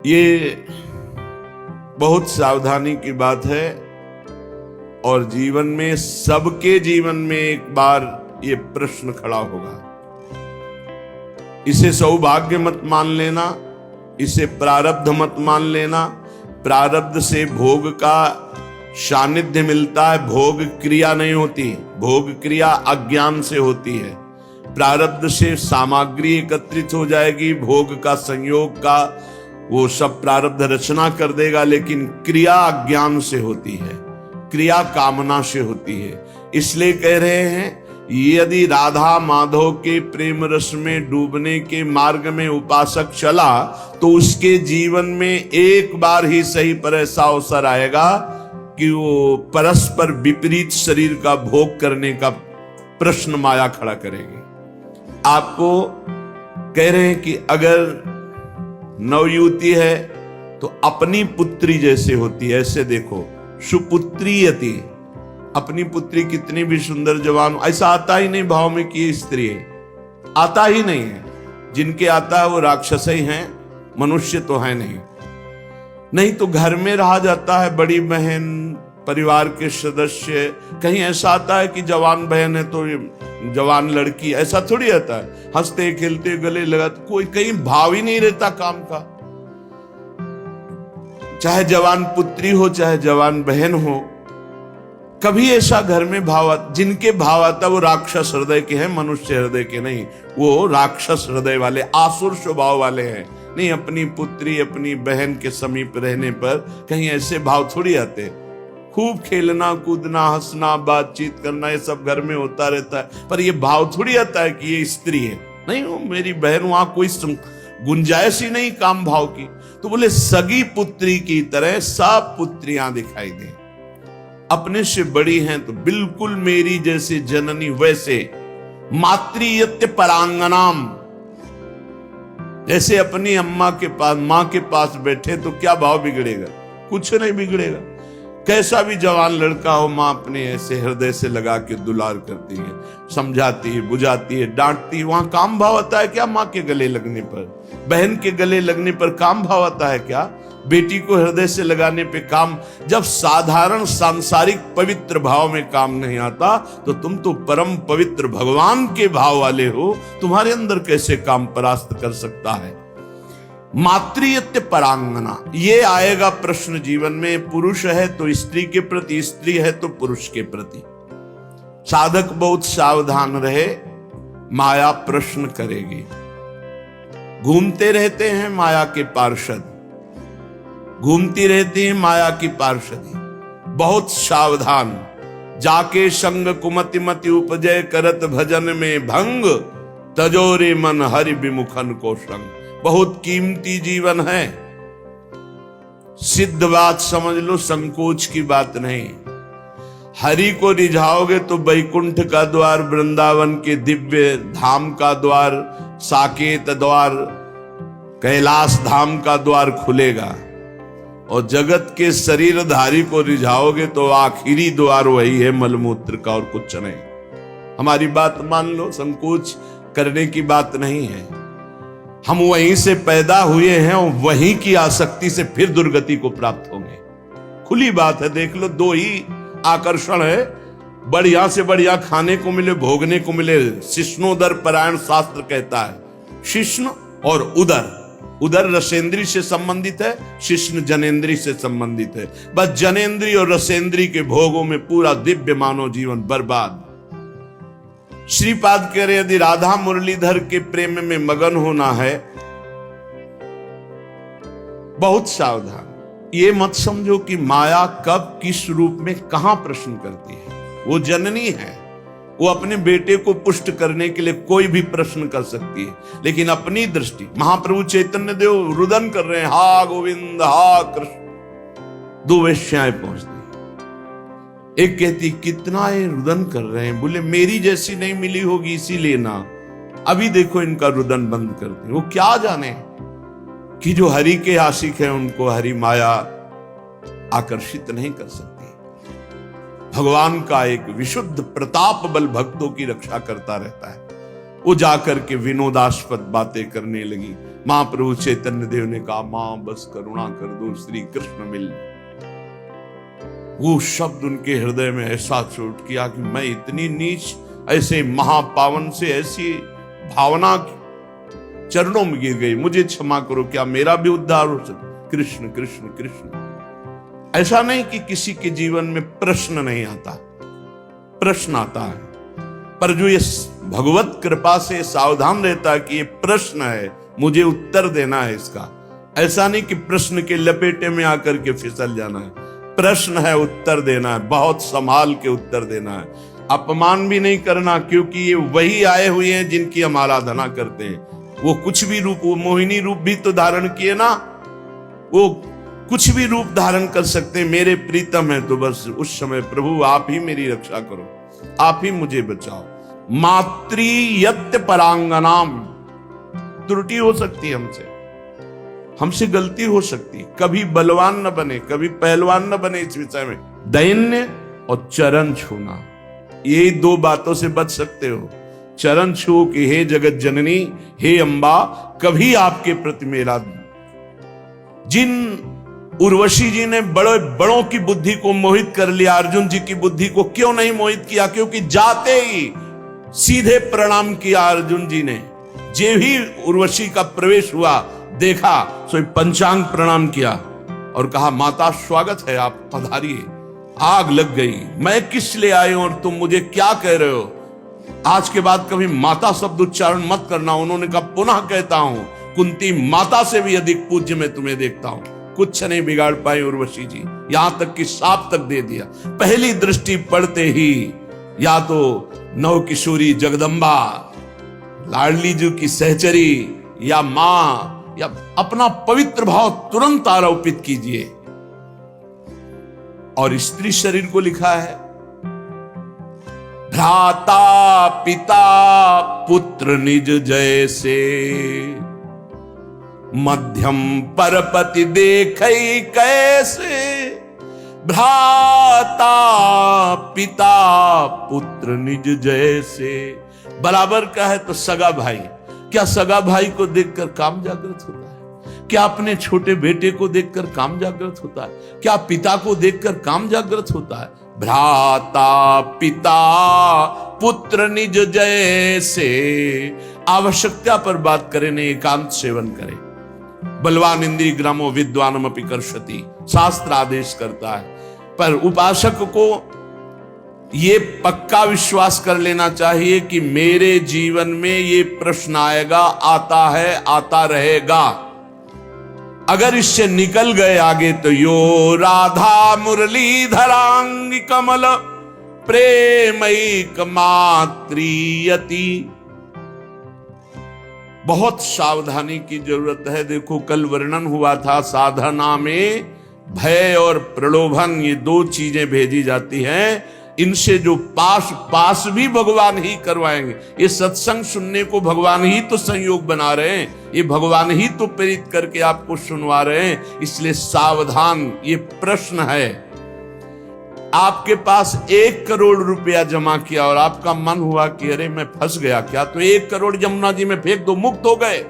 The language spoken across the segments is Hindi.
ये बहुत सावधानी की बात है और जीवन में, सबके जीवन में एक बार ये प्रश्न खड़ा होगा। इसे सौभाग्य मत मान लेना, इसे प्रारब्ध मत मान लेना। प्रारब्ध से भोग का सानिध्य मिलता है, भोग क्रिया नहीं होती। भोग क्रिया अज्ञान से होती है। प्रारब्ध से सामग्री एकत्रित हो जाएगी, भोग का संयोग का वो सब प्रारब्ध रचना कर देगा, लेकिन क्रिया अज्ञान से होती है, क्रिया कामना से होती है। इसलिए कह रहे हैं, यदि राधा माधव के प्रेम रस में डूबने के मार्ग में उपासक चला तो उसके जीवन में एक बार ही सही पर ऐसा अवसर आएगा कि वो परस्पर विपरीत शरीर का भोग करने का प्रश्न माया खड़ा करेगी। आपको कह रहे हैं कि अगर नवयुवती है तो अपनी पुत्री जैसे होती है, ऐसे देखो, सुपुत्रीयति, अपनी पुत्री कितनी भी सुंदर जवान, ऐसा आता ही नहीं भाव में कि स्त्री है, आता ही नहीं है। जिनके आता है वो राक्षस ही हैं, मनुष्य तो है नहीं तो घर में रहा जाता है, बड़ी बहन, परिवार के सदस्य। कहीं ऐसा आता है कि जवान बहन है तो जवान लड़की, ऐसा थोड़ी आता है। हंसते खेलते गले लगाते, कोई कहीं भाव ही नहीं रहता काम का। चाहे जवान पुत्री हो चाहे जवान बहन हो, कभी ऐसा घर में भाव, जिनके भाव आता वो राक्षस हृदय के हैं, मनुष्य हृदय के नहीं। वो राक्षस हृदय वाले, आसुर स्वभाव वाले हैं। नहीं, अपनी पुत्री अपनी बहन के समीप रहने पर कहीं ऐसे भाव थोड़ी आते। खूब खेलना कूदना हंसना बातचीत करना ये सब घर में होता रहता है, पर ये भाव थोड़ी आता है कि ये स्त्री है। नहीं, वो मेरी बहन, वहां कोई गुंजाइश ही नहीं काम भाव की। तो बोले सगी पुत्री की तरह सब पुत्रियां दिखाई दें, अपने से बड़ी हैं तो बिल्कुल मेरी जैसे जननी वैसे। मातृयत्य परांगनाम, जैसे अपनी अम्मा के पास, मां के पास बैठे तो क्या भाव बिगड़ेगा? कुछ नहीं बिगड़ेगा। कैसा भी जवान लड़का हो, मां अपने ऐसे हृदय से लगा के दुलार करती है, समझाती है, बुझाती है, डांटती है। वहां काम भाव आता है क्या? मां के गले लगने पर, बहन के गले लगने पर काम भाव आता है क्या? बेटी को हृदय से लगाने पे काम। जब साधारण सांसारिक पवित्र भाव में काम नहीं आता तो तुम तो परम पवित्र भगवान के भाव वाले हो, तुम्हारे अंदर कैसे काम परास्त कर सकता है? मातृयत्य परांगना, ये आएगा प्रश्न जीवन में। पुरुष है तो स्त्री के प्रति, स्त्री है तो पुरुष के प्रति। साधक बहुत सावधान रहे, माया प्रश्न करेगी। घूमते रहते हैं माया के पार्षद, घूमती रहती है माया की पार्षदी। बहुत सावधान, जाके संग कुमति मति उपजय करत भजन में भंग, तजोरे मन हरि विमुखन को संग। बहुत कीमती जीवन है, सिद्ध बात समझ लो, संकोच की बात नहीं। हरि को रिझाओगे तो वैकुंठ का द्वार, वृंदावन के दिव्य धाम का द्वार, साकेत द्वार, कैलाश धाम का द्वार खुलेगा। और जगत के शरीरधारी को रिझाओगे तो आखिरी द्वार वही है, मलमूत्र का, और कुछ नहीं। हमारी बात मान लो, संकोच करने की बात नहीं है। हम वहीं से पैदा हुए हैं और वहीं की आसक्ति से फिर दुर्गति को प्राप्त होंगे। खुली बात है, देख लो, दो ही आकर्षण है, बढ़िया से बढ़िया खाने को मिले, भोगने को मिले। शिष्णोदर परायण शास्त्र कहता है, शिष्ण और उदर। उदर रसेंद्री से संबंधित है, शिष्ण जनेन्द्री से संबंधित है। बस जनेन्द्री और रसेंद्री के भोगों में पूरा दिव्य मानव जीवन बर्बाद। श्रीपाद कह रहे, यदि राधा मुरलीधर के प्रेम में मगन होना है, बहुत सावधान। ये मत समझो कि माया कब किस रूप में कहां प्रश्न करती है। वो जननी है, वो अपने बेटे को पुष्ट करने के लिए कोई भी प्रश्न कर सकती है, लेकिन अपनी दृष्टि, महाप्रभु चैतन्य देव रुदन कर रहे हैं, हा गोविंद हा कृष्ण। दो वेश्याएं पहुंचती, एक कहती कितना ये रुदन कर रहे हैं, बोले मेरी जैसी नहीं मिली होगी इसीलिए ना। अभी देखो इनका रुदन बंद करते। वो क्या जाने कि जो हरि के आशिक हैं उनको हरि माया आकर्षित नहीं कर सकती। भगवान का एक विशुद्ध प्रताप बल भक्तों की रक्षा करता रहता है। वो जाकर के विनोदास्पद बातें करने लगी। महाप्रभु चैतन्य देव ने कहा, मां बस करुणा कर दो, श्री कृष्ण मिल। वो शब्द उनके हृदय में ऐसा चोट किया कि मैं इतनी नीच, ऐसे महापावन से ऐसी भावना चरणों में गिर गई, मुझे क्षमा करो, क्या मेरा भी उद्धार हो सके? कृष्ण कृष्ण कृष्ण। ऐसा नहीं कि किसी के जीवन में प्रश्न नहीं आता, प्रश्न आता है, पर जो ये भगवत कृपा से सावधान रहता है कि ये प्रश्न है, मुझे उत्तर देना है इसका। ऐसा नहीं कि प्रश्न के लपेटे में आकर के फिसल जाना है, प्रश्न है, उत्तर देना है, बहुत संभाल के उत्तर देना है। अपमान भी नहीं करना, क्योंकि ये वही आए हुए हैं जिनकी हम आराधना करते हैं। वो कुछ भी रूप, वो मोहिनी रूप भी तो धारण किए ना, वो कुछ भी रूप धारण कर सकते हैं। मेरे प्रीतम है तो बस उस समय प्रभु आप ही मेरी रक्षा करो, आप ही मुझे बचाओ। मातृयत्य परांगनाम, त्रुटि हो सकती है हमसे गलती हो सकती, कभी बलवान न बने, कभी पहलवान न बने इस विषय में। दैन्य और चरण छूना, ये दो बातों से बच सकते हो। चरण छू कि हे जगत जननी, हे अंबा, कभी आपके प्रति मेरा। जिन उर्वशी जी ने बड़े बड़ों की बुद्धि को मोहित कर लिया, अर्जुन जी की बुद्धि को क्यों नहीं मोहित किया? क्योंकि जाते ही सीधे प्रणाम किया अर्जुन जी ने। जे ही उर्वशी का प्रवेश हुआ, देखा, सो पंचांग प्रणाम किया और कहा, माता स्वागत है, आप पधारिए। आग लग गई, मैं किस लिए आए और तुम मुझे क्या कह रहे हो? आज के बाद कभी माता शब्द उच्चारण मत करना। उन्होंने कहा, पुनः कहता हूं, कुंती माता से भी अधिक पूज्य मैं तुम्हें देखता हूं। कुछ नहीं बिगाड़ पाई उर्वशी जी, यहां तक कि शाप तक दे दिया। पहली दृष्टि पड़ते ही या तो नव किशोरी जगदम्बा, लाडली जी की सहचरी, या मां, या अपना पवित्र भाव तुरंत आरोपित कीजिए। और स्त्री शरीर को लिखा है, भ्राता पिता पुत्र निज जैसे, मध्यम परपति देखै कैसे। भ्राता पिता पुत्र निज जैसे, बराबर का है तो सगा भाई। क्या सगा भाई को देखकर काम जागृत होता है? क्या अपने छोटे बेटे को देखकर काम जागृत होता है? क्या पिता को देखकर काम जागृत होता है? भ्राता पिता पुत्र निज जैसे। आवश्यकता पर बात करें, नहीं एकांत सेवन करें। बलवान इंद्रिय ग्रामो विद्वानम अपि कर्षति, शास्त्र आदेश करता है। पर उपासक को ये पक्का विश्वास कर लेना चाहिए कि मेरे जीवन में ये प्रश्न आएगा, आता है, आता रहेगा। अगर इससे निकल गए आगे तो यो राधा मुरलीधरांग कमल प्रेमैक मात्रियति। बहुत सावधानी की जरूरत है। देखो, कल वर्णन हुआ था साधना में भय और प्रलोभन, ये दो चीजें भेजी जाती हैं। इनसे जो पास भी भगवान ही करवाएंगे। ये सत्संग सुनने को भगवान ही तो संयोग बना रहे हैं, ये भगवान ही तो प्रेरित करके आपको सुनवा रहे हैं। इसलिए सावधान। ये प्रश्न है, आपके पास 1 करोड़ रुपया जमा किया और आपका मन हुआ कि अरे मैं फंस गया क्या, तो 1 करोड़ यमुना जी में फेंक दो, मुक्त हो गए।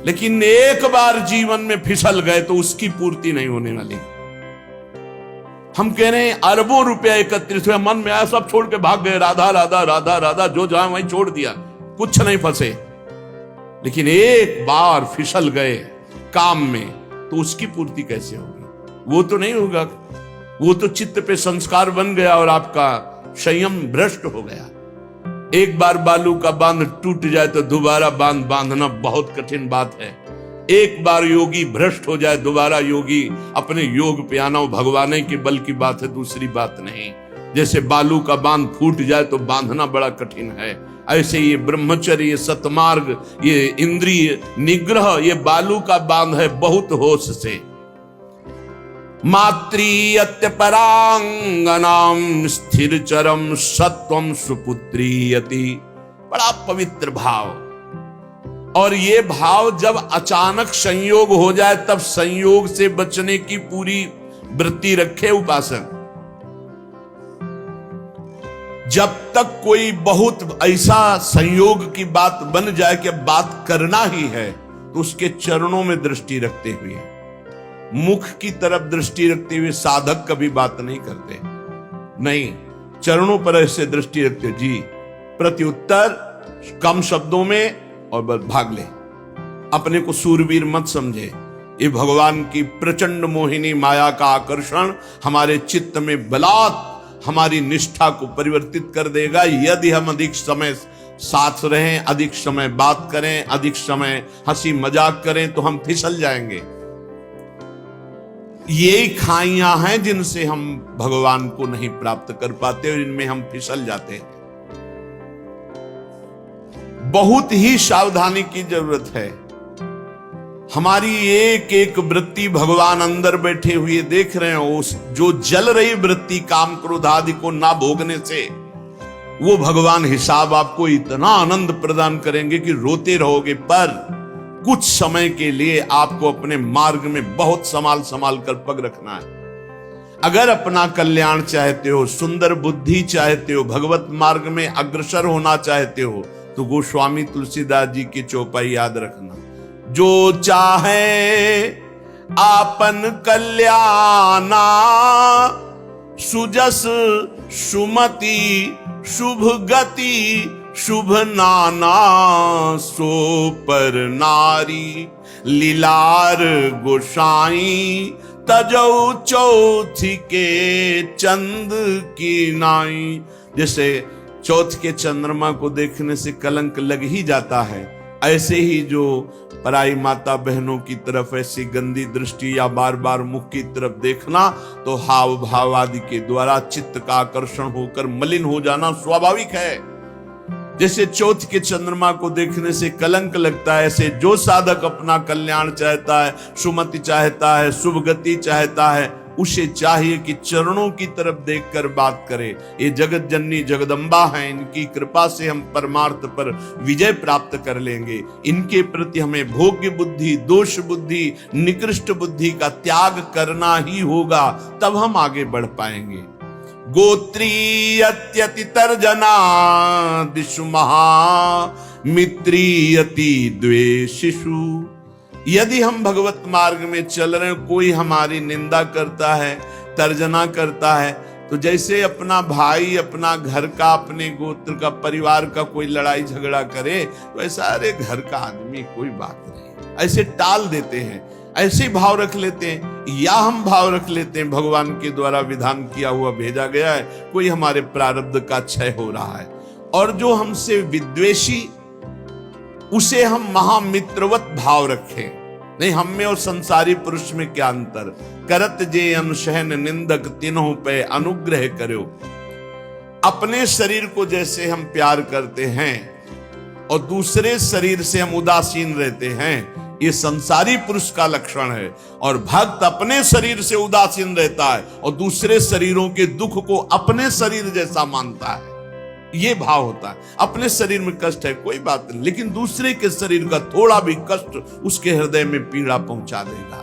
लेकिन एक बार जीवन में फिसल गए तो उसकी पूर्ति नहीं होने वाली। हम कह रहे हैं अरबों रुपया एकत्रित हुआ, मन में आया सब छोड़ के भाग गए, राधा राधा राधा राधा, जो जहां वहीं छोड़ दिया, कुछ नहीं फंसे। लेकिन एक बार फिसल गए काम में तो उसकी पूर्ति कैसे होगी? वो तो नहीं होगा। वो तो चित्त पे संस्कार बन गया और आपका संयम भ्रष्ट हो गया। एक बार बालू का बांध टूट जाए तो दोबारा बांध बांधना बहुत कठिन बात है। एक बार योगी भ्रष्ट हो जाए, दोबारा योगी अपने योग पे आना भगवान के बल की बात है, दूसरी बात नहीं। जैसे बालू का बांध फूट जाए तो बांधना बड़ा कठिन है, ऐसे ये ब्रह्मचर्य, ये सतमार्ग, ये इंद्रिय निग्रह, ये बालू का बांध है, बहुत होश से। मातृयत्य परांगनाम स्थिर चरम सत्वम सुपुत्रीयति। बड़ा पवित्र भाव। और ये भाव जब अचानक संयोग हो जाए तब संयोग से बचने की पूरी वृत्ति रखे उपासक। जब तक कोई बहुत ऐसा संयोग की बात बन जाए कि बात करना ही है, तो उसके चरणों में दृष्टि रखते हुए, मुख की तरफ दृष्टि रखते हुए साधक कभी बात नहीं करते। नहीं, चरणों पर ऐसे दृष्टि रखते, जी प्रत्युत्तर कम शब्दों में और बस भाग ले। अपने को सूरवीर मत समझे। ये भगवान की प्रचंड मोहिनी माया का आकर्षण हमारे चित्त में बलात् हमारी निष्ठा को परिवर्तित कर देगा, यदि हम अधिक समय साथ रहें, अधिक समय बात करें, अधिक समय हंसी मजाक करें, तो हम फिसल जाएंगे। ये खाइयां हैं जिनसे हम भगवान को नहीं प्राप्त कर पाते और इनमें हम फिसल जाते हैं। बहुत ही सावधानी की जरूरत है। हमारी एक एक वृत्ति भगवान अंदर बैठे हुए देख रहे हैं। उस जो जल रही वृत्ति काम क्रोध आदि को ना भोगने से, वो भगवान हिसाब आपको इतना आनंद प्रदान करेंगे कि रोते रहोगे। पर कुछ समय के लिए आपको अपने मार्ग में बहुत संभाल संभाल कर पग रखना है। अगर अपना कल्याण चाहते हो, सुंदर बुद्धि चाहते हो, भगवत मार्ग में अग्रसर होना चाहते हो, तो गोस्वामी तुलसीदास जी की चौपाई याद रखना। जो चाहे आपन कल्याणा, सुजस सुमति शुभ गति शुभ नाना, सो पर नारी लीलार गोसाई, तजौ चौथी के चंद की नाई। जैसे चौथ के चंद्रमा को देखने से कलंक लग ही जाता है, ऐसे ही जो पराई माता बहनों की तरफ ऐसी गंदी दृष्टि या बार बार मुख की तरफ देखना, तो हाव भाव आदि के द्वारा चित्त का आकर्षण होकर मलिन हो जाना स्वाभाविक है। जैसे चौथ के चंद्रमा को देखने से कलंक लगता है, ऐसे जो साधक अपना कल्याण चाहता है, सुमति चाहता है, शुभ गति चाहता है, उसे चाहिए कि चरणों की तरफ देखकर बात करे। ये जगत जननी जगदम्बा है, इनकी कृपा से हम परमार्थ पर विजय प्राप्त कर लेंगे। इनके प्रति हमें भोग्य बुद्धि, दोष बुद्धि, निकृष्ट बुद्धि का त्याग करना ही होगा, तब हम आगे बढ़ पाएंगे। गोत्रीयत्यति तर्जना दिशु महा, मित्रीयति द्वेषिषु। यदि हम भगवत मार्ग में चल रहे हैं, कोई हमारी निंदा करता है, तर्जना करता है, तो जैसे अपना भाई, अपना घर का, अपने गोत्र का, परिवार का कोई लड़ाई झगड़ा करे, तो ऐसा अरे घर का आदमी कोई बात नहीं, ऐसे टाल देते हैं, ऐसे भाव रख लेते हैं। या हम भाव रख लेते हैं भगवान के द्वारा विधान किया हुआ भेजा गया है, कोई हमारे प्रारब्ध का क्षय हो रहा है, और जो हमसे विद्वेषी, उसे हम महामित्रवत भाव रखें। नहीं, हम में और संसारी पुरुष में क्या अंतर। करत जे अनुशहन निंदक, तीनों पे अनुग्रह करो। अपने शरीर को जैसे हम प्यार करते हैं और दूसरे शरीर से हम उदासीन रहते हैं, ये संसारी पुरुष का लक्षण है। और भक्त अपने शरीर से उदासीन रहता है और दूसरे शरीरों के दुख को अपने शरीर जैसा मानता है। ये भाव होता है। अपने शरीर में कष्ट है कोई बात नहीं, लेकिन दूसरे के शरीर का थोड़ा भी कष्ट उसके हृदय में पीड़ा पहुंचा देगा।